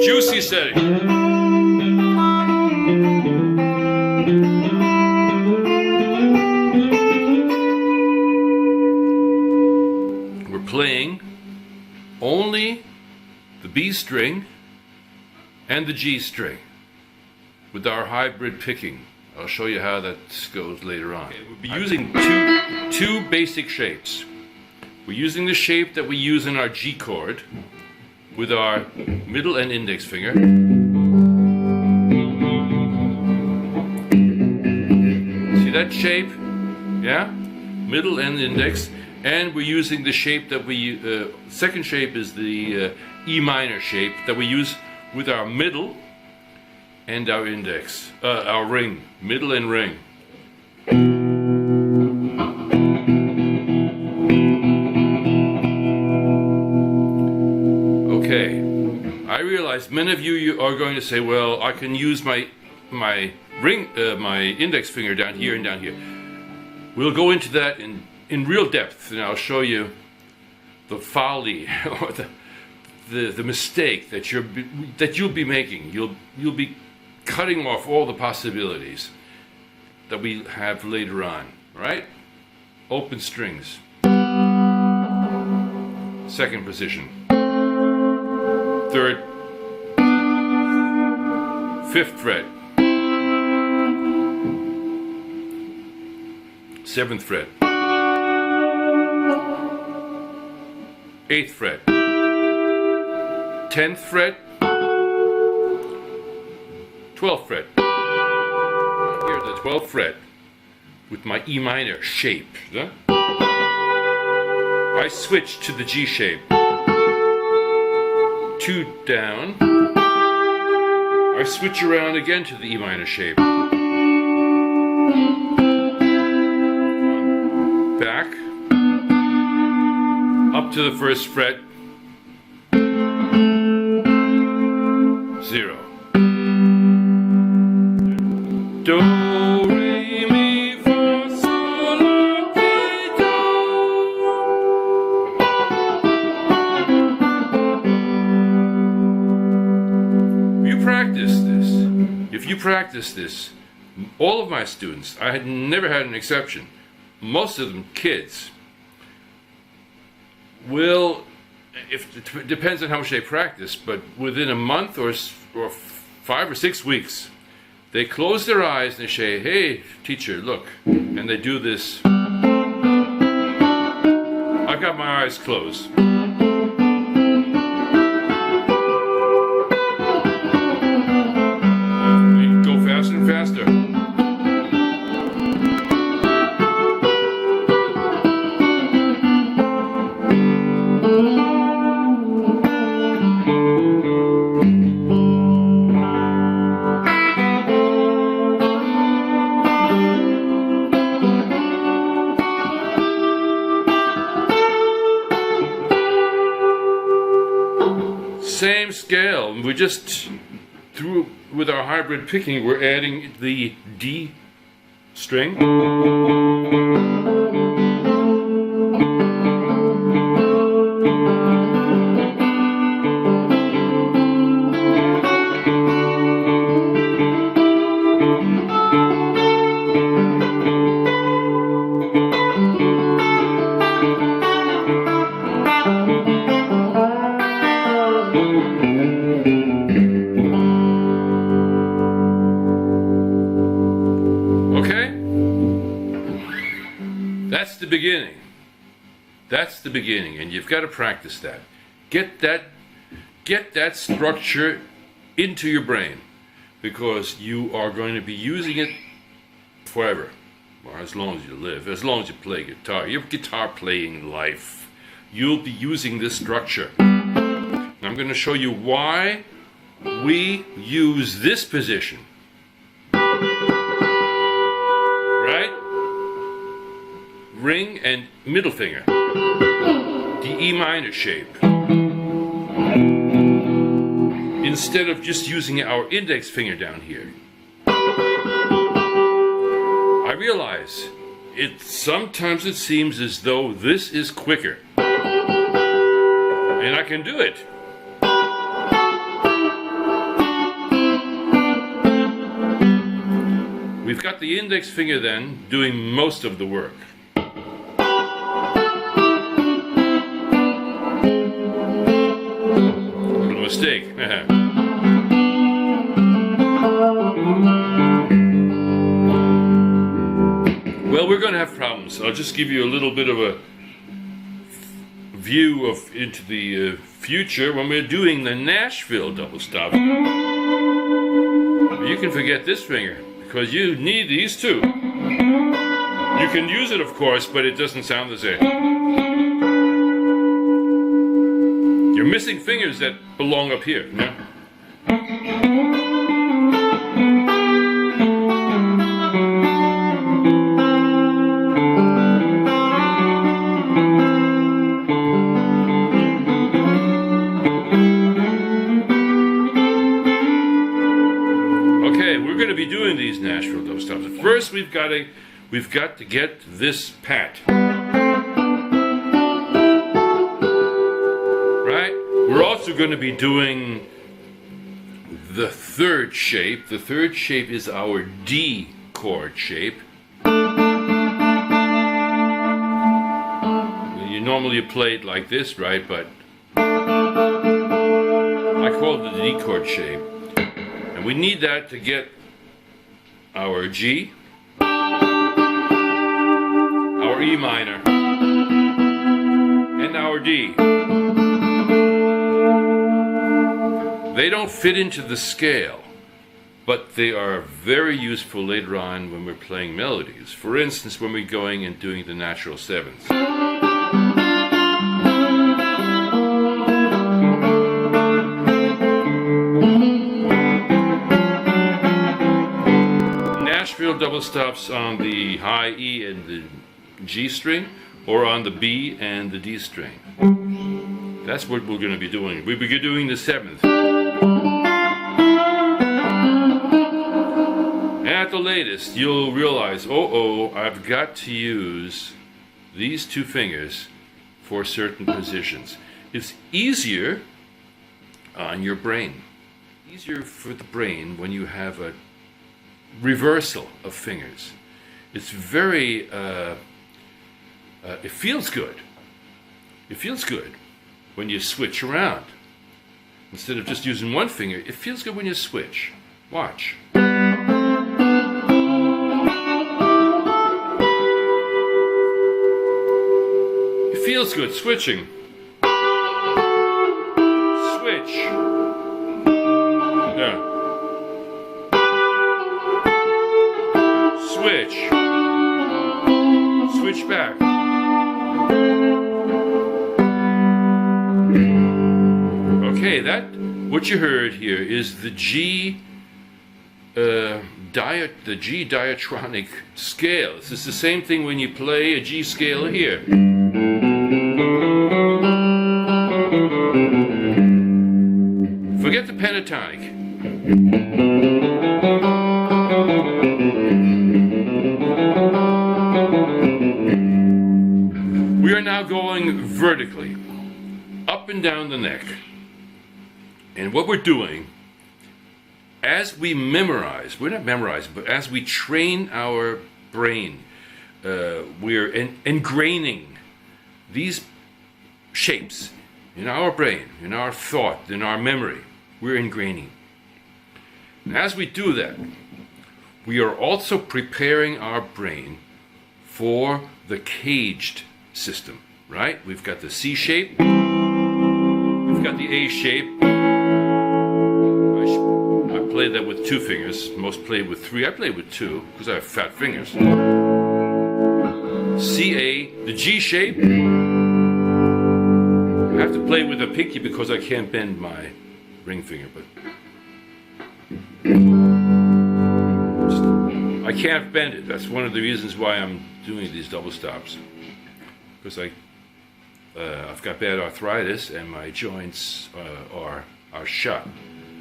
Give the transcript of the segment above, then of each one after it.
Juicy setting. We're playing only the B string and the G string with our hybrid picking. I'll show you how that goes later on. Okay, we'll be using two basic shapes. We're using the shape that we use in our G chord with our middle and index finger. See that shape? Yeah? Middle and index. And we're using the shape that we, second shape is the E minor shape that we use with our middle and our index, our ring, middle and ring. Okay, I realize many of you are going to say, well, I can use my ring, my index finger down here and down here. We'll go into that in real depth, and I'll show you the folly or the mistake that you'll be making. You'll be cutting off all the possibilities that we have later on. Right? Open strings. Second position. Third, fifth fret, seventh fret, eighth fret, 10th fret, 12th fret. Here, the 12th fret with my E minor shape. Huh? I switch to the G shape. 2 down. I switch around again to the E minor shape. Back. Up to the first fret. 0. Do, re, mi, fa, sol, la, ti, do. You practice this. If you practice this, all of my students, I had never had an exception, most of them kids, will, if it depends on how much they practice, but within a month or 5 or 6 weeks, they close their eyes and they say, hey, teacher, look. And they do this. I've got my eyes closed. You go faster and faster. Same scale. We just through with our hybrid picking, we're adding the D string. That's the beginning. That's the beginning, and you've got to practice that. Get that structure into your brain, because you are going to be using it forever, or as long as you live, as long as you play guitar. Your guitar playing life, you'll be using this structure. And I'm going to show you why we use this position. Right? Ring and middle finger. The E minor shape. Instead of just using our index finger down here. realize sometimes it seems as though this is quicker. And I can do it. We've got the index finger then doing most of the work. Little mistake. Well, we're going to have problems. I'll just give you a little bit of a view into the future when we're doing the Nashville double stop. You can forget this finger because you need these two. You can use it, of course, but it doesn't sound the same. You're missing fingers that belong up here. No? We're going to be doing these Nashville double stops. First, we've got to get this pat. Right? We're also going to be doing the third shape. The third shape is our D chord shape. You normally play it like this, right? But I call it the D chord shape. And we need that to get our G, our E minor, and our D. They don't fit into the scale, but they are very useful later on when we're playing melodies. For instance, when we're going and doing the natural sevenths. Nashville double stops on the high E and the G string, or on the B and the D string. That's what we're going to be doing. We'll be doing the seventh. At the latest, you'll realize, I've got to use these two fingers for certain positions. It's easier on your brain. Easier for the brain when you have a reversal of fingers. It's very, it feels good. It feels good when you switch around. Instead of just using one finger, it feels good when you switch. Watch. It feels good switching. Switch. Yeah. Switch. Switch back. Okay, what you heard here is the G diatonic scale. This is the same thing when you play a G scale here. Forget the pentatonic. We are now going vertically, up and down the neck. And what we're doing, as we memorize, we're not memorizing, but as we train our brain, we're ingraining these shapes in our brain, in our thought, in our memory. We're ingraining. And as we do that, we are also preparing our brain for the caged system, right? We've got the C shape, we've got the A shape. I play that with two fingers. Most play with three. I play with two because I have fat fingers. C, A, the G shape. I have to play with a pinky because I can't bend my ring finger, but I can't bend it. That's one of the reasons why I'm doing these double stops, because I've got bad arthritis and my joints are shut.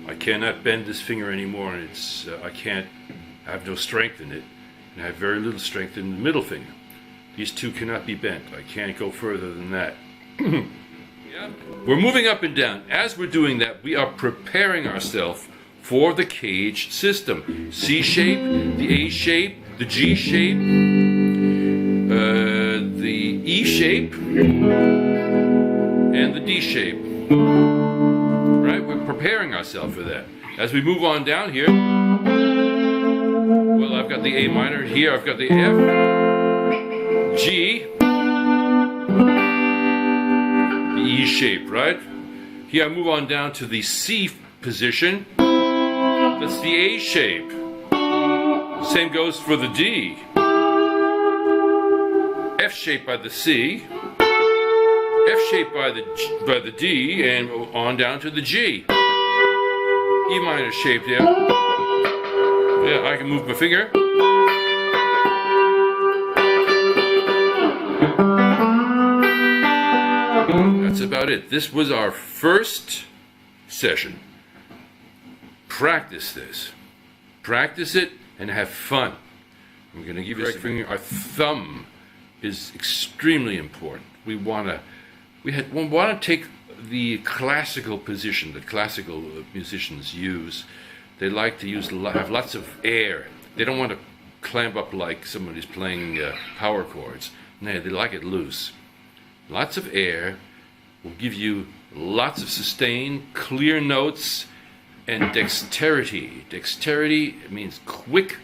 I cannot bend this finger anymore, and I have no strength in it, and I have very little strength in the middle finger. These two cannot be bent. I can't go further than that. Yeah. We're moving up and down. As we're doing that, we are preparing ourselves for the cage system. C shape, the A shape, the G shape, the E shape, and the D shape. Right? We're preparing ourselves for that. As we move on down here, well, I've got the A minor here, I've got the F, G, the E shape, right? Here I move on down to the C position. That's the A shape. Same goes for the D. F shape by the C, F shape by the D, and on down to the G. E minor shape there. Yeah, I can move my finger. That's about it. This was our first session. Practice this. Practice it and have fun. I'm going to give you a finger. Our thumb is extremely important. We want to take the classical position that classical musicians use. They like to have lots of air. They don't want to clamp up like somebody's playing power chords. No, they like it loose. Lots of air will give you lots of sustain, clear notes, and dexterity. Dexterity means quick,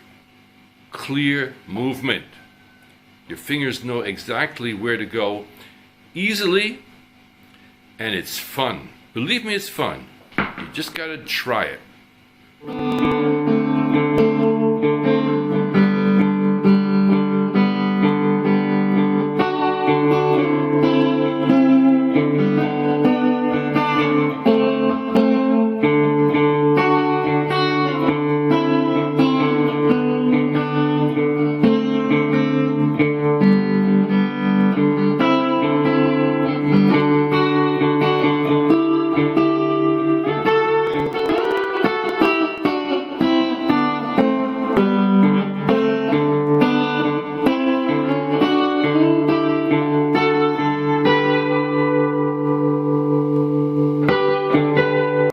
clear movement. Your fingers know exactly where to go easily, and it's fun. Believe me, it's fun. You just gotta try it.